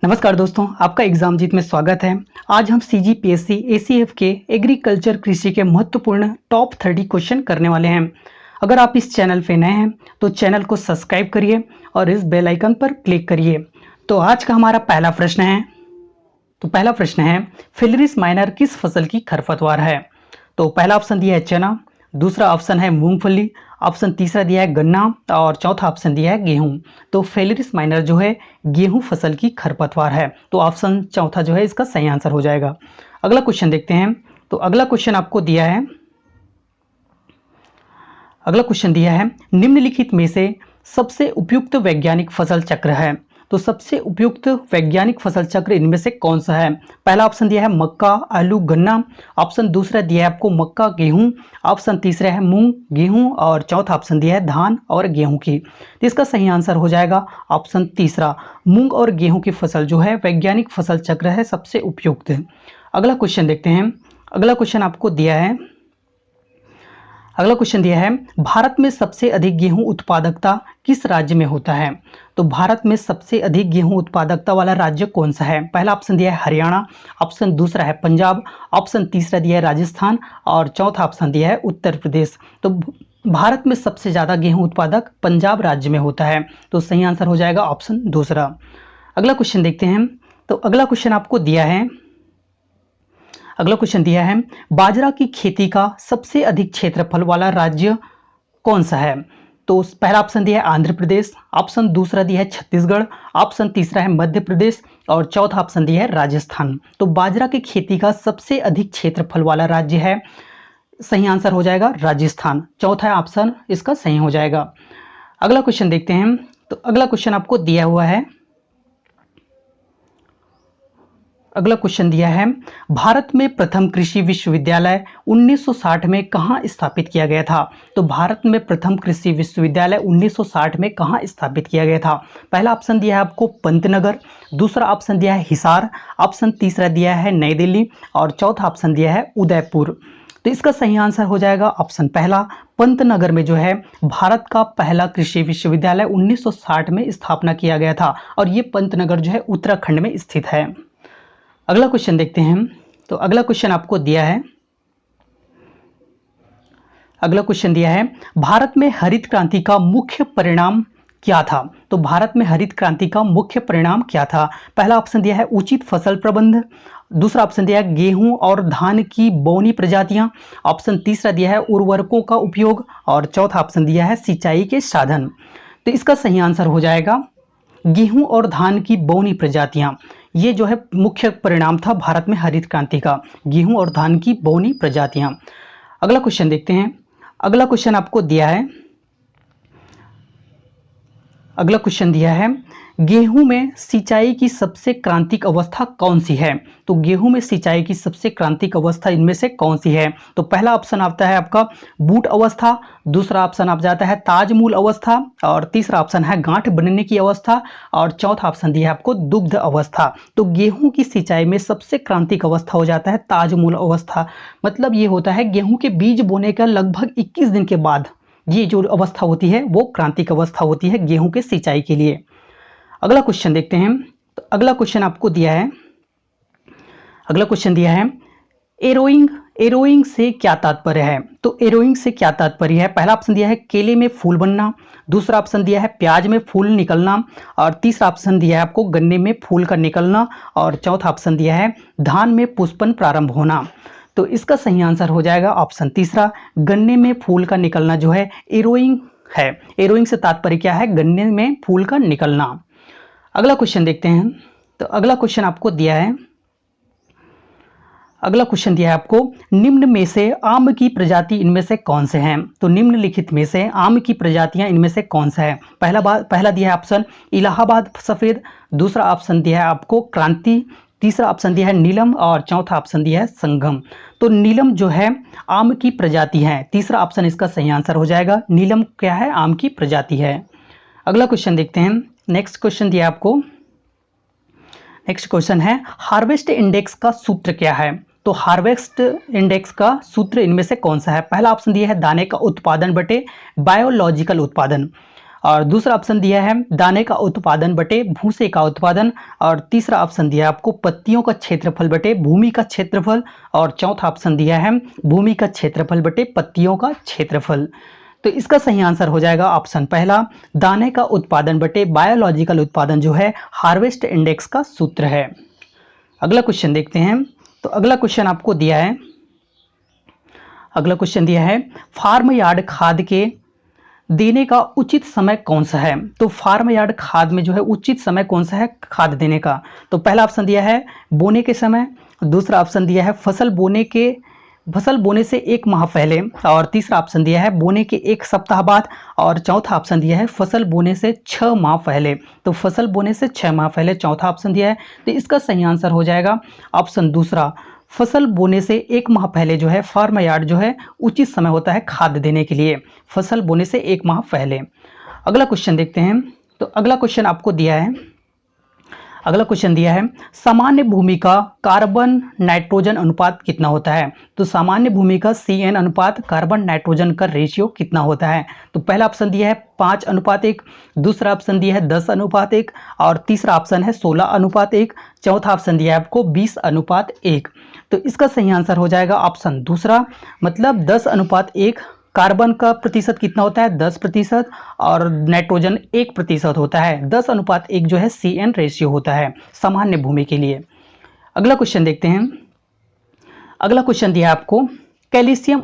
नमस्कार दोस्तों, आपका एग्जाम जीत में स्वागत है। आज हम सीजीपीएससी एसीएफ के एग्रीकल्चर कृषि के महत्वपूर्ण टॉप 30 क्वेश्चन करने वाले हैं। अगर आप इस चैनल पे नए हैं तो चैनल को सब्सक्राइब करिए और इस बेल आइकन पर क्लिक करिए। तो आज का हमारा पहला प्रश्न है फिलरिस माइनर किस फसल की खरपतवार है? तो पहला ऑप्शन दिया है चना, दूसरा ऑप्शन है मूंगफली, ऑप्शन तीसरा दिया है गन्ना और चौथा ऑप्शन दिया है गेहूं। तो फेलिरिस माइनर जो है गेहूं फसल की खरपतवार है, तो ऑप्शन चौथा जो है इसका सही आंसर हो जाएगा। अगला क्वेश्चन देखते हैं। तो अगला क्वेश्चन आपको दिया है, निम्नलिखित में से सबसे उपयुक्त वैज्ञानिक फसल चक्र है। तो सबसे उपयुक्त वैज्ञानिक फसल चक्र इनमें से कौन सा है? पहला ऑप्शन दिया है मक्का, आलू, गन्ना, ऑप्शन दूसरा दिया है आपको मक्का, गेहूं, ऑप्शन तीसरा है मूंग, गेहूं और चौथा ऑप्शन दिया है धान और गेहूं की। तो इसका सही आंसर हो जाएगा ऑप्शन तीसरा, मूंग और गेहूं की फसल जो है वैज्ञानिक फसल चक्र है सबसे उपयुक्त। अगला क्वेश्चन देखते हैं। अगला क्वेश्चन आपको दिया है, भारत में सबसे अधिक गेहूं उत्पादकता किस राज्य में होता है? तो भारत में सबसे अधिक गेहूं उत्पादकता वाला राज्य कौन सा है? पहला ऑप्शन दिया है हरियाणा, ऑप्शन दूसरा है पंजाब, ऑप्शन तीसरा दिया है राजस्थान और चौथा ऑप्शन दिया है उत्तर प्रदेश। तो भारत में सबसे ज़्यादा गेहूं उत्पादक पंजाब राज्य में होता है, तो सही आंसर हो जाएगा ऑप्शन दूसरा। अगला क्वेश्चन देखते हैं। तो अगला क्वेश्चन आपको दिया है, बाजरा की खेती का सबसे अधिक क्षेत्रफल वाला राज्य कौन सा है? तो पहला ऑप्शन दिया है आंध्र प्रदेश, ऑप्शन दूसरा दिया है छत्तीसगढ़, ऑप्शन तीसरा है मध्य प्रदेश और चौथा ऑप्शन दिया है राजस्थान। तो बाजरा की खेती का सबसे अधिक क्षेत्रफल वाला राज्य है, सही आंसर हो जाएगा राजस्थान। चौथा ऑप्शन इसका सही हो जाएगा। अगला क्वेश्चन देखते हैं। तो अगला क्वेश्चन आपको दिया हुआ है, भारत में प्रथम कृषि विश्वविद्यालय 1960 में कहाँ स्थापित किया गया था? तो भारत में प्रथम कृषि विश्वविद्यालय 1960 में कहाँ स्थापित किया गया था? पहला ऑप्शन दिया है आपको पंतनगर, दूसरा ऑप्शन दिया है हिसार, ऑप्शन तीसरा दिया है नई दिल्ली और चौथा ऑप्शन दिया है उदयपुर। तो इसका सही आंसर हो जाएगा ऑप्शन पहला, पंतनगर में जो है भारत का पहला कृषि विश्वविद्यालय 1960 में स्थापना किया गया था और ये पंतनगर जो है उत्तराखंड में स्थित है। अगला क्वेश्चन देखते हैं। तो अगला क्वेश्चन आपको दिया है, भारत में हरित क्रांति का मुख्य परिणाम क्या था? तो भारत में हरित क्रांति का मुख्य परिणाम क्या था? पहला ऑप्शन दिया है उचित फसल प्रबंध, दूसरा ऑप्शन दिया है गेहूं और धान की बौनी प्रजातियां, ऑप्शन तीसरा दिया है उर्वरकों का उपयोग और चौथा ऑप्शन दिया है सिंचाई के साधन। तो इसका सही आंसर हो जाएगा गेहूं और धान की बौनी प्रजातियां। ये जो है मुख्य परिणाम था भारत में हरित क्रांति का, गेहूं और धान की बौनी प्रजातियां। अगला क्वेश्चन देखते हैं। अगला क्वेश्चन आपको दिया है, गेहूं में सिंचाई की सबसे क्रांतिक अवस्था कौन सी है? तो गेहूं में सिंचाई की सबसे क्रांतिक अवस्था इनमें से कौन सी है? तो पहला ऑप्शन आता है आपका बूट अवस्था, दूसरा ऑप्शन आप जाता है ताजमूल अवस्था और तीसरा ऑप्शन है गांठ बनने की अवस्था और चौथा ऑप्शन दिया है आपको दुग्ध अवस्था। तो गेहूं की सिंचाई में सबसे क्रांतिक अवस्था हो जाता है ताजमूल अवस्था। मतलब ये होता है गेहूं के बीज बोने का लगभग 21 दिन के बाद ये जो अवस्था होती है वो क्रांतिक अवस्था होती है गेहूं के सिंचाई के लिए। अगला क्वेश्चन देखते हैं। तो अगला क्वेश्चन आपको दिया है, एरोइंग से क्या तात्पर्य है? तो एरोइंग से क्या तात्पर्य है? पहला ऑप्शन दिया है केले में फूल बनना, दूसरा ऑप्शन दिया है प्याज में फूल निकलना और तीसरा ऑप्शन दिया है आपको गन्ने में फूल का निकलना और चौथा ऑप्शन दिया है धान में पुष्पन प्रारंभ होना। तो इसका सही आंसर हो जाएगा ऑप्शन तीसरा, गन्ने में फूल का निकलना जो है एरोइंग है। एरोइंग से तात्पर्य क्या है? गन्ने में फूल का निकलना। अगला क्वेश्चन देखते हैं। तो अगला क्वेश्चन आपको दिया है, आपको निम्न में से आम की प्रजाति इनमें से कौन से हैं? तो निम्नलिखित में से आम की प्रजातियां इनमें से कौन सा है? पहला दिया है ऑप्शन इलाहाबाद सफेद, दूसरा ऑप्शन दिया है आपको क्रांति, तीसरा ऑप्शन दिया है नीलम और चौथा ऑप्शन दिया है संगम। तो नीलम जो है आम की प्रजाति है, तीसरा ऑप्शन इसका सही आंसर हो जाएगा। नीलम क्या है? आम की प्रजाति है। अगला क्वेश्चन देखते हैं। नेक्स्ट क्वेश्चन दिया आपको, नेक्स्ट क्वेश्चन है हार्वेस्ट इंडेक्स का सूत्र क्या है? तो हार्वेस्ट इंडेक्स का सूत्र इनमें से कौन सा है? पहला ऑप्शन दिया है दाने का उत्पादन बटे बायोलॉजिकल उत्पादन, और दूसरा ऑप्शन दिया है दाने का उत्पादन बटे भूसे का उत्पादन, और तीसरा ऑप्शन दिया है आपको पत्तियों का क्षेत्रफल बटे भूमि का क्षेत्रफल, और चौथा ऑप्शन दिया है भूमि का क्षेत्रफल बटे पत्तियों का क्षेत्रफल। तो इसका सही आंसर हो जाएगा ऑप्शन पहला, दाने का उत्पादन बटे बायोलॉजिकल उत्पादन जो है हार्वेस्ट इंडेक्स का सूत्र है। अगला क्वेश्चन देखते हैं। तो अगला क्वेश्चन आपको दिया है, अगला क्वेश्चन दिया है फार्म यार्ड खाद के देने का उचित समय कौन सा है। तो फार्म यार्ड खाद में जो है उचित समय कौन सा है खाद देने का। तो पहला ऑप्शन दिया है बोने के समय, दूसरा ऑप्शन दिया है फसल बोने से 1 माह पहले, और तीसरा ऑप्शन दिया है बोने के 1 सप्ताह बाद, और चौथा ऑप्शन दिया है फसल बोने से 6 माह पहले। तो फसल बोने से 6 माह पहले चौथा ऑप्शन दिया है। तो इसका सही आंसर हो जाएगा ऑप्शन दूसरा, फसल बोने से 1 माह पहले जो है फार्म यार्ड जो है उचित समय होता है खाद देने के लिए, फसल बोने से 1 माह पहले। अगला क्वेश्चन देखते हैं। तो अगला क्वेश्चन आपको दिया है, अगला क्वेश्चन दिया है सामान्य भूमि का कार्बन नाइट्रोजन अनुपात कितना होता है। तो सामान्य भूमि का CN अनुपात कार्बन नाइट्रोजन का रेशियो कितना होता है। तो पहला ऑप्शन दिया है 5:1, दूसरा ऑप्शन दिया है 10:1, और तीसरा ऑप्शन है 16:1, चौथा ऑप्शन दिया है आपको 20:1। तो इसका सही आंसर हो जाएगा ऑप्शन दूसरा, मतलब 10:1 कार्बन का प्रतिशत कितना होता है 10%, और नाइट्रोजन 1% होता है। 10:1 जो है CN रेशियो होता है सामान्य भूमि के लिए। अगला क्वेश्चन देखते हैं। अगला क्वेश्चन दिया है आपको कैल्शियम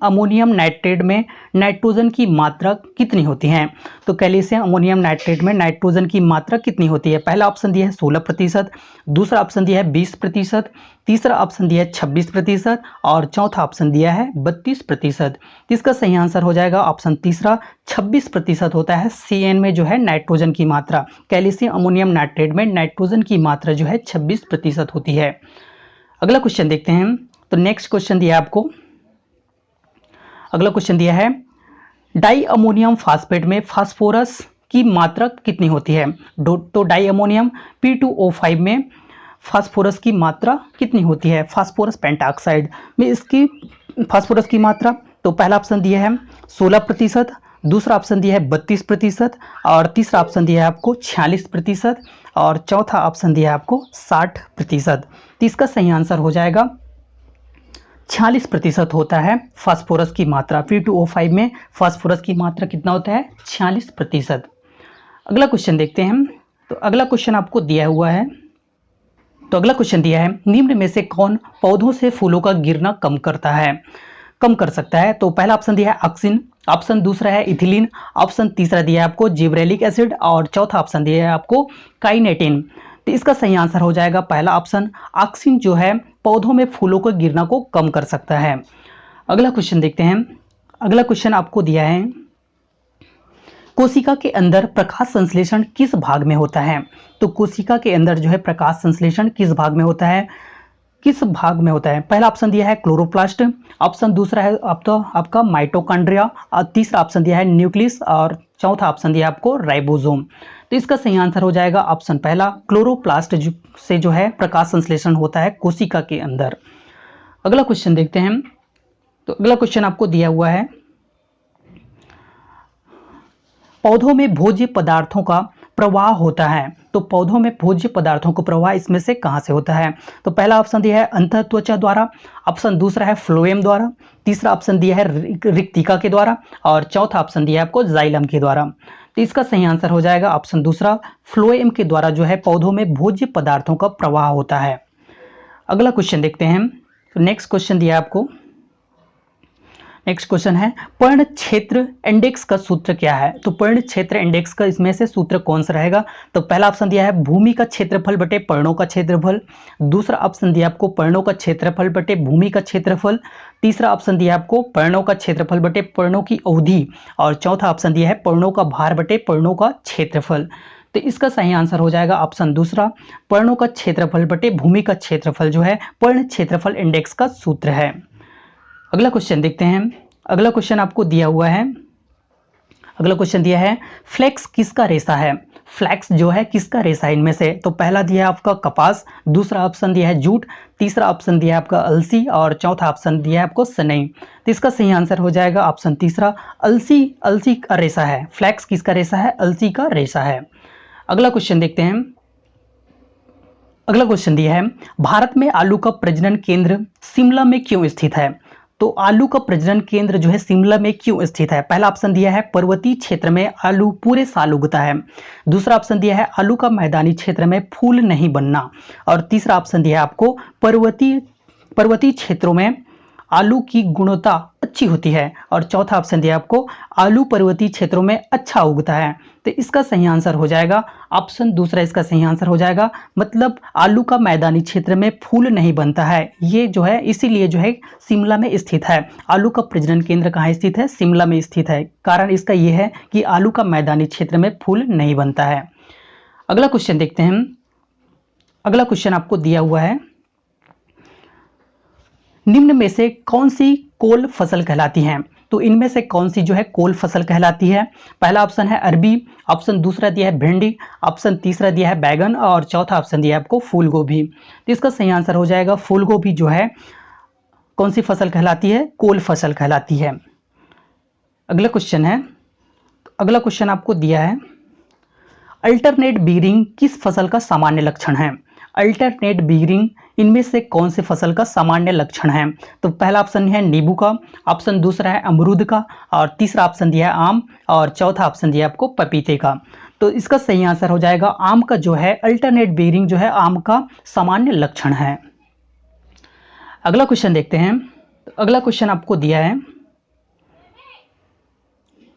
अमोनियम नाइट्रेट में नाइट्रोजन की मात्रा कितनी होती है। तो कैल्शियम अमोनियम नाइट्रेट में नाइट्रोजन की मात्रा कितनी होती है। पहला ऑप्शन दिया है 16%, दूसरा ऑप्शन दिया है 20%, तीसरा ऑप्शन दिया है 26%, और चौथा ऑप्शन दिया है 32%। इसका सही आंसर हो जाएगा ऑप्शन तीसरा, 26% होता है CN में जो है नाइट्रोजन की मात्रा। कैल्शियम अमोनियम नाइट्रेट में नाइट्रोजन की मात्रा जो है 26% होती है। अगला क्वेश्चन देखते हैं। तो नेक्स्ट क्वेश्चन दिया है आपको, अगला क्वेश्चन दिया है डाई अमोनियम फास्फेट में फास्फोरस की मात्रा कितनी होती है। तो डाई अमोनियम P2O5 में फास्फोरस की मात्रा कितनी होती है। फास्फोरस पेंटाऑक्साइड में इसकी फास्फोरस की मात्रा, तो पहला ऑप्शन दिया है 16%, दूसरा ऑप्शन दिया है 32%, और तीसरा ऑप्शन दिया है आपको 46%, और चौथा ऑप्शन दिया है आपको 60%। तो इसका सही आंसर हो जाएगा 46% होता है फास्फोरस की मात्रा। P2O5 में फास्फोरस की मात्रा कितना होता है 46%। अगला क्वेश्चन देखते हैं। तो अगला क्वेश्चन आपको दिया हुआ है, तो अगला क्वेश्चन दिया है निम्न में से कौन पौधों से फूलों का गिरना कम कर सकता है। तो पहला ऑप्शन दिया है ऑक्सिन, ऑप्शन दूसरा है इथिलीन, ऑप्शन तीसरा दिया है आपको जिब्रेलिक एसिड, और चौथा ऑप्शन दिया है आपको काइनेटिन। तो इसका सही आंसर हो जाएगा पहला ऑप्शन, ऑक्सिन जो है पौधों में फूलों को गिरना को कम कर सकता है। अगला क्वेश्चन देखते हैं। अगला क्वेश्चन आपको दिया है कोशिका के अंदर प्रकाश संश्लेषण किस भाग में होता है। तो कोशिका के अंदर जो है प्रकाश संश्लेषण किस भाग में होता है, पहला ऑप्शन दिया है क्लोरोप्लास्ट, ऑप्शन दूसरा है आपका माइटोकॉन्ड्रिया, और तीसरा ऑप्शन दिया है न्यूक्लियस, और चौथा ऑप्शन दिया है आपको राइबोसोम। तो इसका सही आंसर हो जाएगा ऑप्शन पहला, क्लोरोप्लास्ट से जो है प्रकाश संश्लेषण होता है कोशिका के अंदर। अगला क्वेश्चन देखते हैं। तो अगला क्वेश्चन आपको दिया हुआ है पौधों में भोज्य पदार्थों का प्रवाह होता है। तो पौधों में भोज्य पदार्थों का प्रवाह इसमें से कहां से होता है। तो पहला ऑप्शन दिया है अंतःत्वचा द्वारा, ऑप्शन दूसरा है फ्लोएम द्वारा, तीसरा ऑप्शन दिया है रिक्तिका के द्वारा, और चौथा ऑप्शन दिया है आपको जाइलम के द्वारा। तो इसका सही आंसर हो जाएगा ऑप्शन दूसरा, फ्लोएम के द्वारा जो है पौधों में भोज्य पदार्थों का प्रवाह होता है। अगला क्वेश्चन देखते हैं। तो नेक्स्ट क्वेश्चन दिया है आपको, नेक्स्ट क्वेश्चन है पर्ण क्षेत्र इंडेक्स का सूत्र क्या है। तो पर्ण क्षेत्र इंडेक्स का इसमें से सूत्र कौन सा रहेगा। तो पहला ऑप्शन दिया है भूमि का क्षेत्रफल बटे पर्णों का क्षेत्रफल, दूसरा ऑप्शन दिया आपको पर्णों का क्षेत्रफल बटे भूमि का क्षेत्रफल, तीसरा ऑप्शन दिया आपको पर्णों का क्षेत्रफल बटे पर्णों की अवधि, और चौथा ऑप्शन दिया है पर्णों का भार बटे पर्णों का क्षेत्रफल। तो इसका सही आंसर हो जाएगा ऑप्शन दूसरा, पर्णों का क्षेत्रफल बटे भूमि का क्षेत्रफल जो है पर्ण क्षेत्रफल इंडेक्स का सूत्र है। अगला क्वेश्चन देखते हैं। अगला क्वेश्चन आपको दिया हुआ है, अगला क्वेश्चन दिया है फ्लेक्स किसका रेशा है। फ्लैक्स जो है किसका रेशा है इनमें से? तो पहला दिया है आपका कपास, दूसरा ऑप्शन दिया है जूट, तीसरा ऑप्शन दिया है आपका अलसी और चौथा ऑप्शन दिया है आपको सनई। तो इसका सही आंसर हो जाएगा ऑप्शन तीसरा, अलसी। अलसी का रेशा है। फ्लैक्स किसका रेशा है? अलसी का रेशा है। अगला क्वेश्चन देखते हैं। अगला क्वेश्चन दिया है, भारत में आलू का प्रजनन केंद्र शिमला में क्यों स्थित है? तो आलू का प्रजनन केंद्र जो है शिमला में क्यों स्थित है? पहला ऑप्शन दिया है पर्वतीय क्षेत्र में आलू पूरे साल उगता है, दूसरा ऑप्शन दिया है आलू का मैदानी क्षेत्र में फूल नहीं बनना, और तीसरा ऑप्शन दिया है आपको पर्वतीय क्षेत्रों में आलू की गुणवत्ता अच्छी होती है, और चौथा ऑप्शन दिया आपको आलू पर्वतीय क्षेत्रों में अच्छा उगता है। तो इसका सही आंसर हो जाएगा ऑप्शन दूसरा, इसका सही आंसर हो जाएगा। मतलब आलू का मैदानी क्षेत्र में फूल नहीं बनता है, ये जो है इसीलिए जो है शिमला में स्थित है। आलू का प्रजनन केंद्र कहाँ स्थित है? शिमला में स्थित है। कारण इसका यह है कि आलू का मैदानी क्षेत्र में फूल नहीं बनता है। अगला क्वेश्चन देखते हैं। अगला क्वेश्चन आपको दिया हुआ है, निम्न में से कौन सी कोल फसल कहलाती है? तो इनमें से कौन सी जो है कोल फसल कहलाती है? पहला ऑप्शन है अरबी, ऑप्शन दूसरा दिया है भिंडी, ऑप्शन तीसरा दिया है बैगन, और चौथा ऑप्शन दिया है आपको फूल गोभी। तो इसका सही आंसर हो जाएगा फूल गोभी जो है कौन सी फसल कहलाती है? कोल फसल कहलाती है। अगला क्वेश्चन है, अगला क्वेश्चन आपको दिया है, अल्टरनेट बीयरिंग किस फसल का सामान्य लक्षण है? अल्टरनेट बीयरिंग इनमें से कौन से फसल का सामान्य लक्षण है? तो पहला ऑप्शन है नींबू का, ऑप्शन दूसरा है अमरूद का, और तीसरा ऑप्शन दिया है आम, और चौथा ऑप्शन दिया है आपको पपीते का। तो इसका सही आंसर हो जाएगा आम का जो है अल्टरनेट बीयरिंग जो है आम का सामान्य लक्षण है। अगला क्वेश्चन देखते हैं। अगला क्वेश्चन आपको दिया है,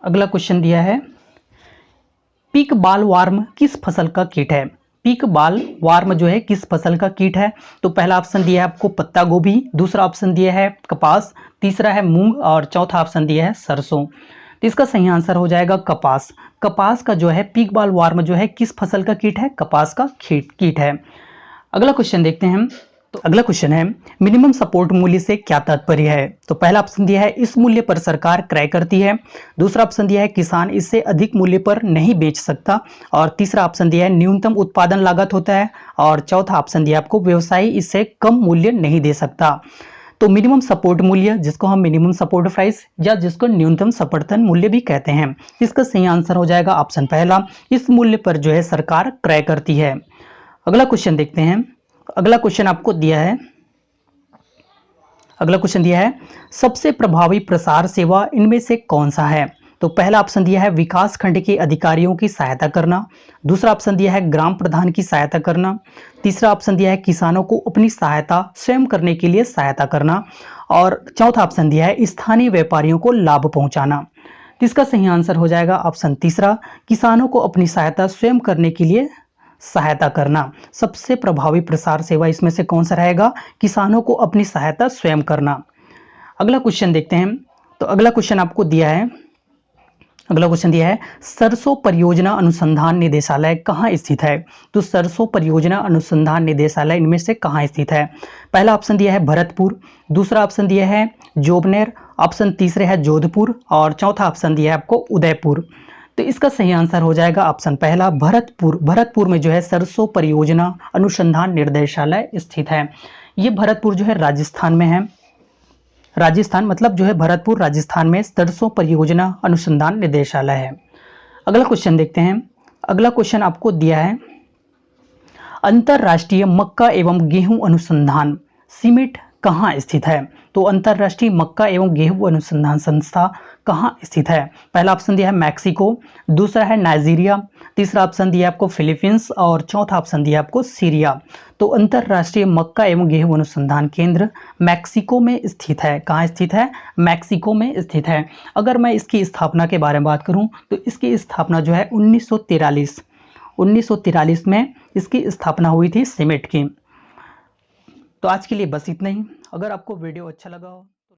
अगला क्वेश्चन दिया है, पिक बाल वार्म किस फसल का कीट है? पिक बाल वार्म जो है किस फसल का कीट है? तो पहला ऑप्शन दिया है आपको पत्ता गोभी, दूसरा ऑप्शन दिया है कपास, तीसरा है मूंग, और चौथा ऑप्शन दिया है सरसों। तो इसका सही आंसर हो जाएगा कपास। कपास का जो है पिक बाल वार्म जो है किस फसल का कीट है? कपास का कीट है। अगला क्वेश्चन देखते हैं। तो अगला क्वेश्चन है, मिनिमम सपोर्ट मूल्य से क्या तात्पर्य है? तो पहला ऑप्शन दिया है इस मूल्य पर सरकार क्रय करती है, दूसरा ऑप्शन दिया है किसान इससे अधिक मूल्य पर नहीं बेच सकता, और तीसरा ऑप्शन दिया है न्यूनतम उत्पादन लागत होता है, और चौथा ऑप्शन दिया आपको व्यवसायी इससे कम मूल्य नहीं दे सकता। तो मिनिमम सपोर्ट मूल्य, जिसको हम मिनिमम सपोर्ट प्राइस या जिसको न्यूनतम समर्थन मूल्य भी कहते हैं, इसका सही आंसर हो जाएगा ऑप्शन पहला, इस मूल्य पर जो है सरकार क्रय करती है। अगला क्वेश्चन देखते हैं। अगला क्वेश्चन आपको दिया है, अगला क्वेश्चन दिया है, सबसे प्रभावी प्रसार सेवा इनमें से कौन सा है? तो पहला ऑप्शन दिया है विकास खंड के अधिकारियों की सहायता करना, दूसरा ऑप्शन दिया है ग्राम प्रधान की सहायता करना, तीसरा ऑप्शन दिया है किसानों को अपनी सहायता स्वयं करने के लिए सहायता करना, और चौथा ऑप्शन दिया है स्थानीय व्यापारियों को लाभ पहुंचाना। तो इसका सही आंसर हो जाएगा ऑप्शन तीसरा, किसानों को अपनी सहायता स्वयं करने के लिए सहायता करना। सबसे प्रभावी प्रसार सेवा इसमें से कौन सा रहेगा? किसानों को अपनी सहायता स्वयं करना। अगला क्वेश्चन देखते हैं। तो अगला क्वेश्चन आपको दिया है, अगला क्वेश्चन दिया है, सरसों परियोजना अनुसंधान निदेशालय कहाँ स्थित है? तो सरसों परियोजना अनुसंधान निदेशालय इनमें से कहाँ स्थित है? पहला ऑप्शन दिया है भरतपुर, दूसरा ऑप्शन दिया है जोबनेर, ऑप्शन तीसरे है जोधपुर, और चौथा ऑप्शन दिया है आपको उदयपुर। तो इसका सही आंसर हो जाएगा ऑप्शन पहला भरतपुर। भरतपुर में जो है सरसों परियोजना अनुसंधान निर्देशालय स्थित है। ये भरतपुर जो है राजस्थान में है। राजस्थान मतलब जो है भरतपुर राजस्थान में सरसों परियोजना अनुसंधान निर्देशालय है। अगला क्वेश्चन देखते हैं। अगला क्वेश्चन आपको दिया है, अंतरराष्ट्रीय मक्का एवं गेहूं अनुसंधान सीमेट कहाँ स्थित है? तो अंतरराष्ट्रीय मक्का एवं गेहूं अनुसंधान संस्था कहाँ स्थित है? पहला ऑप्शन दिया है मैक्सिको, दूसरा है नाइजीरिया, तीसरा ऑप्शन दिया आपको फिलीपींस, और चौथा ऑप्शन दिया आपको सीरिया। तो अंतरराष्ट्रीय मक्का एवं गेहूं अनुसंधान केंद्र मैक्सिको में स्थित है। कहाँ स्थित है? मैक्सिको में स्थित है। अगर मैं इसकी स्थापना के बारे में बात करूं तो इसकी स्थापना जो है 1943 में इसकी स्थापना हुई थी सीमेट की। तो आज के लिए बस इतना ही। अगर आपको वीडियो अच्छा लगा हो